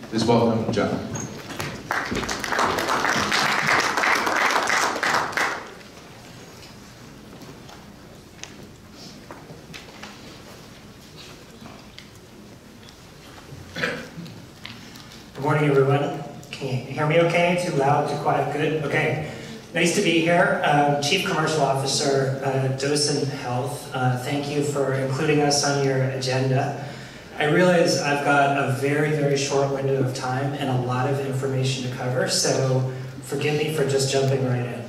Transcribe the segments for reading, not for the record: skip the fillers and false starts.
Please welcome Geoff. Good morning, everyone. Can you hear me okay? Too loud, too quiet? Good? Okay. Nice to be here. Chief Commercial Officer, Docent Health. Thank you for including us on your agenda. I realize I've got a very, very short window of time and a lot of information to cover, so forgive me for just jumping right in.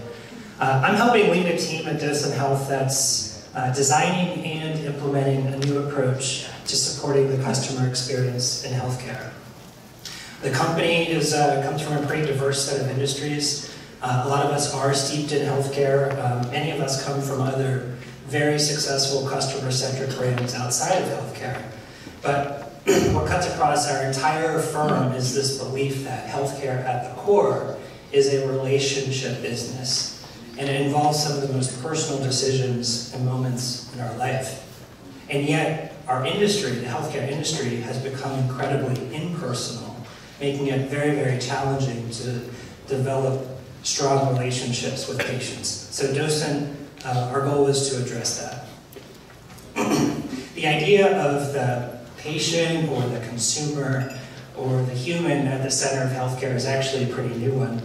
I'm helping lead a team at Docent Health that's designing and implementing a new approach to supporting the customer experience in healthcare. The company comes from a pretty diverse set of industries. A lot of us are steeped in healthcare. Many of us come from other very successful customer-centric brands outside of healthcare. But what cuts across our entire firm is this belief that healthcare at the core is a relationship business, and it involves some of the most personal decisions and moments in our life. And yet, our industry, the healthcare industry, has become incredibly impersonal, making it very, very challenging to develop strong relationships with patients. So Docent, our goal is to address that. The idea of the patient or the consumer or the human at the center of healthcare is actually a pretty new one.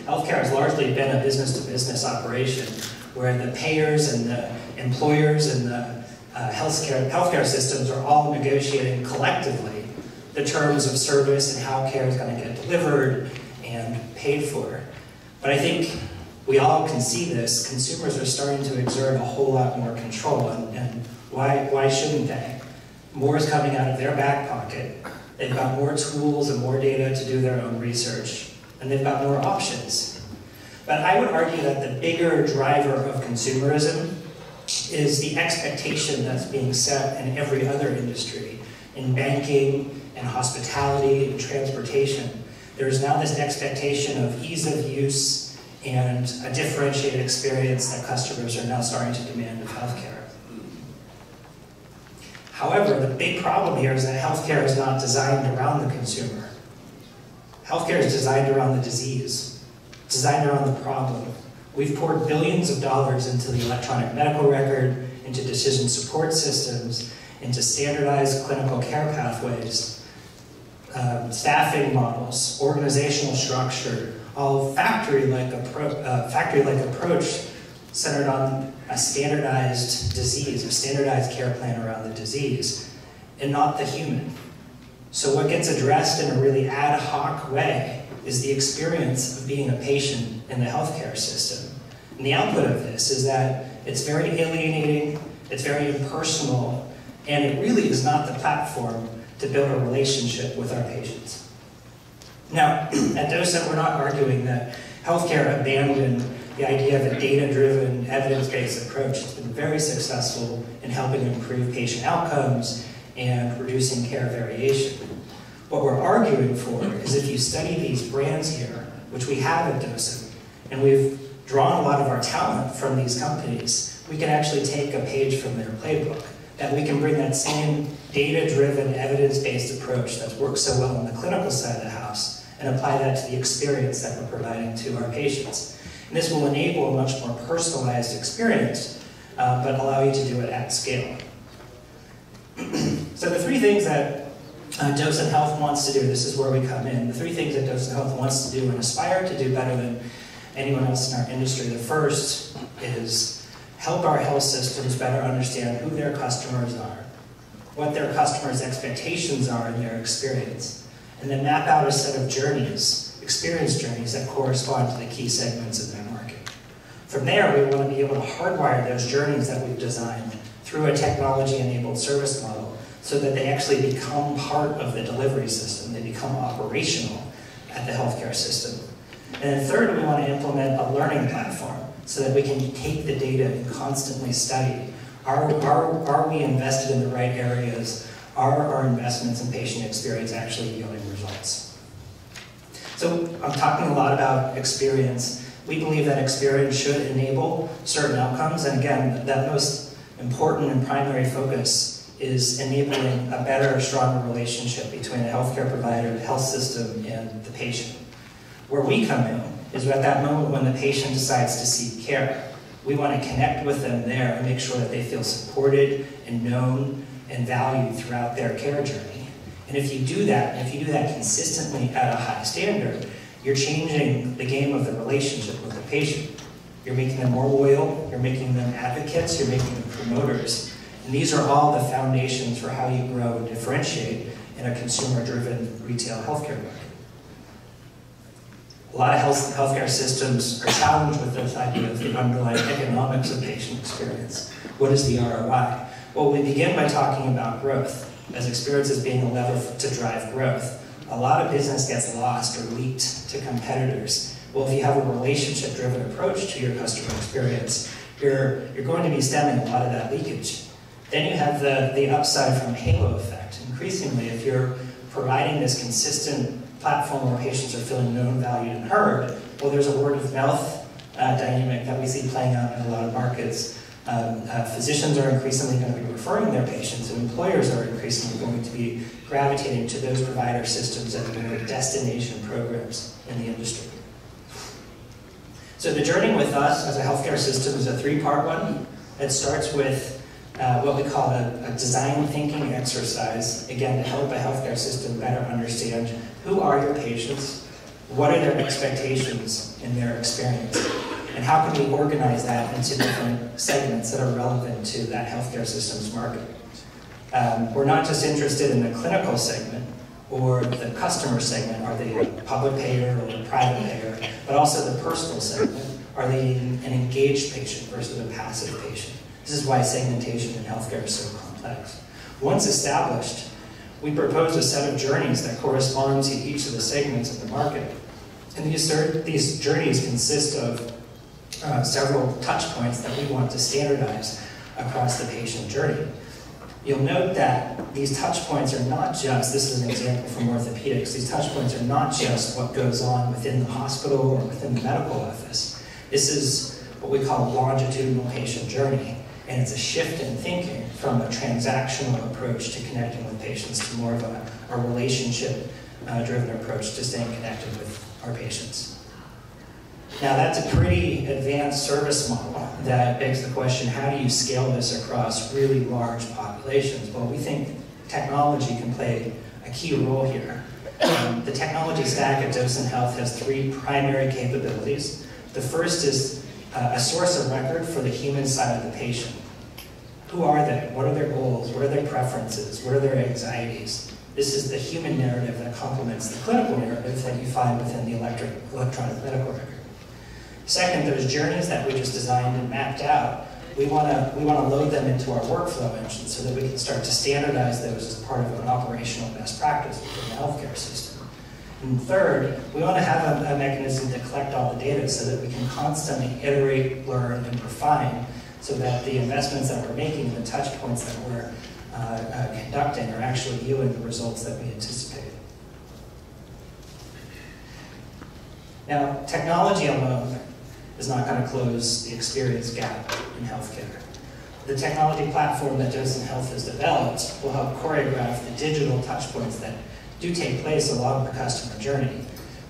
Healthcare has largely been a business-to-business operation where the payers and the employers and the healthcare systems are all negotiating collectively the terms of service and how care is going to get delivered and paid for. But I think we all can see this. Consumers are starting to exert a whole lot more control, and why shouldn't they? More is coming out of their back pocket. They've got more tools and more data to do their own research, and they've got more options. But I would argue that the bigger driver of consumerism is the expectation that's being set in every other industry, in banking and hospitality and transportation. There's now this expectation of ease of use and a differentiated experience that customers are now starting to demand of healthcare. However, the big problem here is that healthcare is not designed around the consumer. Healthcare is designed around the disease, designed around the problem. We've poured billions of dollars into the electronic medical record, into decision support systems, into standardized clinical care pathways, staffing models, organizational structure, all factory-like approach centered on a standardized disease, a standardized care plan around the disease, and not the human. So what gets addressed in a really ad hoc way is the experience of being a patient in the healthcare system. And the output of this is that it's very alienating, it's very impersonal, and it really is not the platform to build a relationship with our patients. Now, at Docent, we're not arguing that healthcare abandoned the idea of a data-driven, evidence-based approach. It's been very successful in helping improve patient outcomes and reducing care variation. What we're arguing for is if you study these brands here, which we have at Docent, and we've drawn a lot of our talent from these companies, we can actually take a page from their playbook, that we can bring that same data-driven, evidence-based approach that's worked so well on the clinical side of the house and apply that to the experience that we're providing to our patients. And this will enable a much more personalized experience, but allow you to do it at scale. So the three things that Docent Health wants to do, this is where we come in, the three things that Docent Health wants to do and aspire to do better than anyone else in our industry. The first is help our health systems better understand who their customers are, what their customers' expectations are in their experience, and then map out a set of journeys, experience journeys that correspond to the key segments of their market. From there, we want to be able to hardwire those journeys that we've designed through a technology-enabled service model so that they actually become part of the delivery system, they become operational at the healthcare system. And then third, we want to implement a learning platform so that we can take the data and constantly study. Are we invested in the right areas? Are our investments in patient experience actually yielding results? So I'm talking a lot about experience. We believe that experience should enable certain outcomes, and again, that most important and primary focus is enabling a better, stronger relationship between the healthcare provider, the health system, and the patient. Where we come in is at that moment when the patient decides to seek care. We want to connect with them there and make sure that they feel supported and known and valued throughout their care journey. And if you do that, consistently at a high standard, you're changing the game of the relationship with the patient. You're making them more loyal, you're making them advocates, you're making them promoters. And these are all the foundations for how you grow and differentiate in a consumer-driven retail healthcare market. A lot of healthcare systems are challenged with this idea of the underlying economics of patient experience. What is the ROI? Well, we begin by talking about growth, as experience as being a lever to drive growth. A lot of business gets lost or leaked to competitors. Well, if you have a relationship-driven approach to your customer experience, you're going to be stemming a lot of that leakage. Then you have the upside from halo effect. Increasingly, if you're providing this consistent platform where patients are feeling known, valued, and heard, well, there's a word-of-mouth dynamic that we see playing out in a lot of markets. Physicians are increasingly going to be referring their patients, and employers are increasingly going to be gravitating to those provider systems that are more destination programs in the industry. So the journey with us as a healthcare system is a three-part one. It starts with what we call a design thinking exercise, again, to help a healthcare system better understand who are your patients, what are their expectations in their experience, and how can we organize that into different segments that are relevant to that healthcare system's market. We're not just interested in the clinical segment or the customer segment, are they a public payer or a private payer, but also the personal segment. Are they an engaged patient versus a passive patient? This is why segmentation in healthcare is so complex. Once established, we propose a set of journeys that correspond to each of the segments of the market. And these journeys consist of several touch points that we want to standardize across the patient journey. You'll note that these touch points are not just, this is an example from orthopedics, these touch points are not just what goes on within the hospital or within the medical office. This is what we call a longitudinal patient journey, and it's a shift in thinking from a transactional approach to connecting with patients to more of a relationship-driven approach to staying connected with our patients. Now that's a pretty advanced service model that begs the question, how do you scale this across really large populations? Well, we think technology can play a key role here. The technology stack at Docent Health has three primary capabilities. The first is a source of record for the human side of the patient. Who are they? What are their goals? What are their preferences? What are their anxieties? This is the human narrative that complements the clinical narrative that you find within the electronic medical record. Second, there's journeys that we just designed and mapped out. We want to load them into our workflow engine so that we can start to standardize those as part of an operational best practice within the healthcare system. And third, we want to have a mechanism to collect all the data so that we can constantly iterate, learn, and refine so that the investments that we're making and the touch points that we're conducting are actually yielding the results that we anticipate. Now, technology alone is not going to close the experience gap in healthcare. The technology platform that Docent Health has developed will help choreograph the digital touch points that do take place along the customer journey.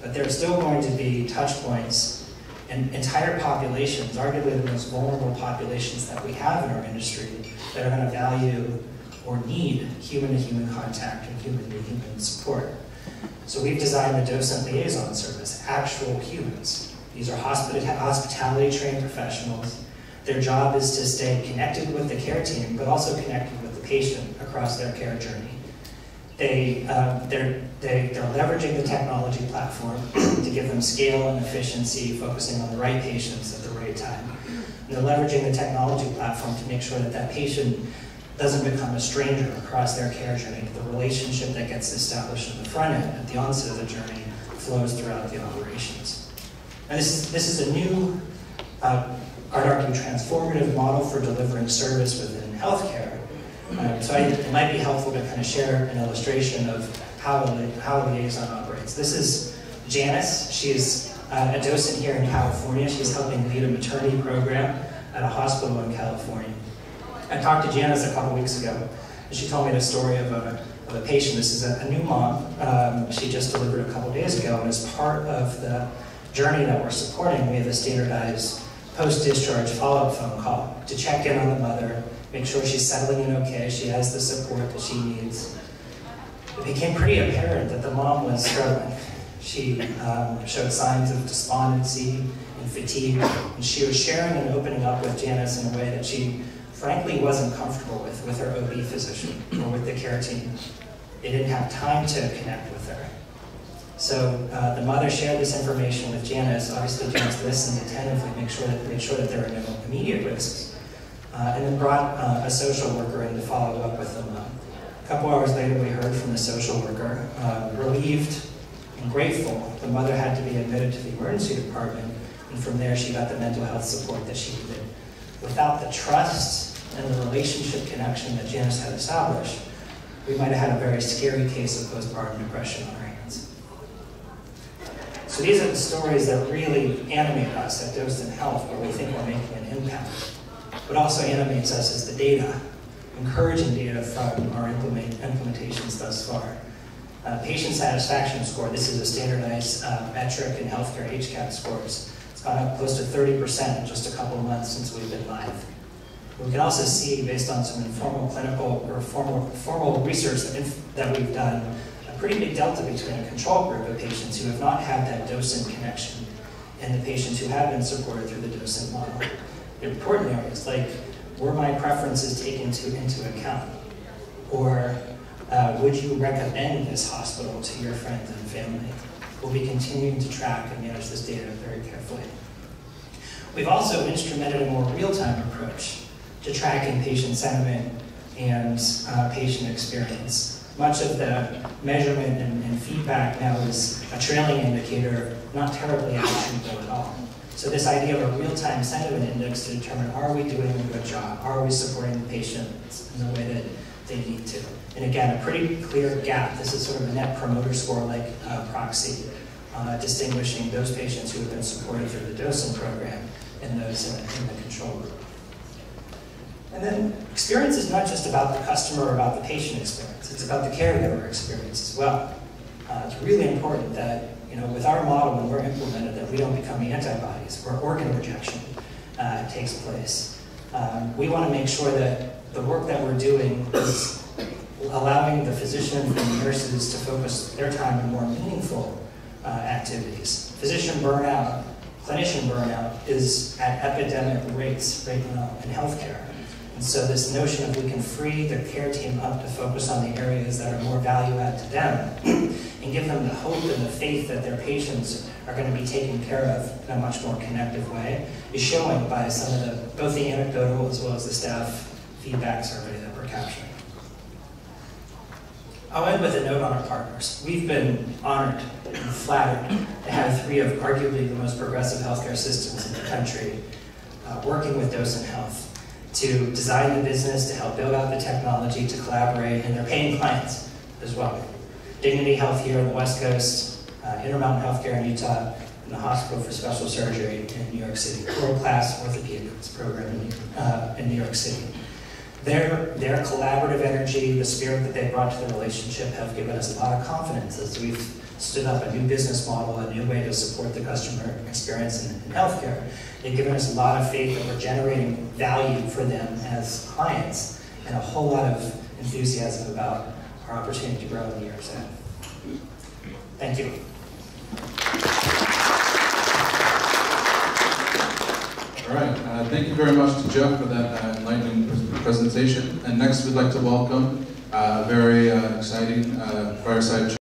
But there are still going to be touch points and entire populations, arguably the most vulnerable populations that we have in our industry, that are going to value or need human-to-human contact and human-to-human support. So we've designed the Docent Liaison Service, actual humans. These are hospitality-trained professionals. Their job is to stay connected with the care team, but also connected with the patient across their care journey. They're leveraging the technology platform to give them scale and efficiency, focusing on the right patients at the right time. And they're leveraging the technology platform to make sure that that patient doesn't become a stranger across their care journey. The relationship that gets established at the front end, at the onset of the journey, flows throughout the operations. And this is a new, I'd argue, transformative model for delivering service within healthcare. So it might be helpful to kind of share an illustration of how a liaison operates. This is Janice. She's a docent here in California. She's helping lead a maternity program at a hospital in California. I talked to Janice a couple weeks ago, And she told me the story of a patient. This is a new mom. She just delivered a couple days ago, and as part of the journey that we're supporting, we have a standardized post-discharge follow-up phone call to check in on the mother, make sure she's settling in okay, she has the support that she needs. It became pretty apparent that the mom was struggling. She showed signs of despondency and fatigue, and she was sharing and opening up with Janice in a way that she frankly wasn't comfortable with her OB physician or with the care team. They didn't have time to connect with her. So the mother shared this information with Janice. Obviously, Janice listened attentively, made sure that there were no immediate risks, and then brought a social worker in to follow up with the mom. A couple hours later, we heard from the social worker, relieved and grateful. The mother had to be admitted to the emergency department, and from there, she got the mental health support that she needed. Without the trust and the relationship connection that Janice had established, we might have had a very scary case of postpartum depression on our hands. So these are the stories that really animate us at Docent Health, where we think we're making an impact. What also animates us is the data, encouraging data from our implementations thus far. Patient satisfaction score, this is a standardized metric in healthcare HCAHPS scores. It's gone up close to 30% in just a couple of months since we've been live. We can also see, based on some informal clinical or formal research that we've done, a pretty big delta between a control group of patients who have not had that docent connection and the patients who have been supported through the docent model. The important areas like, were my preferences taken into account? Or would you recommend this hospital to your friends and family? We'll be continuing to track and manage this data very carefully. We've also instrumented a more real-time approach to tracking patient sentiment and patient experience. Much of the measurement and feedback now is a trailing indicator, not terribly accurate though at all. So this idea of a real-time sentiment index to determine, are we doing a good job? Are we supporting the patients in the way that they need to? And again, a pretty clear gap. This is sort of a net promoter score-like proxy, distinguishing those patients who have been supported through the docent program and those in the control group. And then experience is not just about the customer or about the patient experience, it's about the caregiver experience as well. It's really important that, with our model, when we're implemented, that we don't become antibodies where organ rejection takes place. We want to make sure that the work that we're doing is allowing the physicians and nurses to focus their time on more meaningful activities. Physician burnout, clinician burnout is at epidemic rates right now in healthcare. And so this notion of we can free the care team up to focus on the areas that are more value add to them and give them the hope and the faith that their patients are going to be taken care of in a much more connective way is showing by some of both the anecdotal as well as the staff feedback survey that we're capturing. I'll end with a note on our partners. We've been honored and flattered to have three of arguably the most progressive healthcare systems in the country working with Docent Health to design the business, to help build out the technology, to collaborate, and they're paying clients as well. Dignity Health here on the West Coast, Intermountain Healthcare in Utah, and the Hospital for Special Surgery in New York City, world-class orthopedics program in New York City. Their collaborative energy, the spirit that they brought to the relationship have given us a lot of confidence as we've stood up a new business model, a new way to support the customer experience in healthcare. They've given us a lot of faith that we're generating value for them as clients and a whole lot of enthusiasm about our opportunity to grow in the years ahead. Thank you. All right, thank you very much to Geoff for that enlightening presentation. And next we'd like to welcome a very exciting fireside chat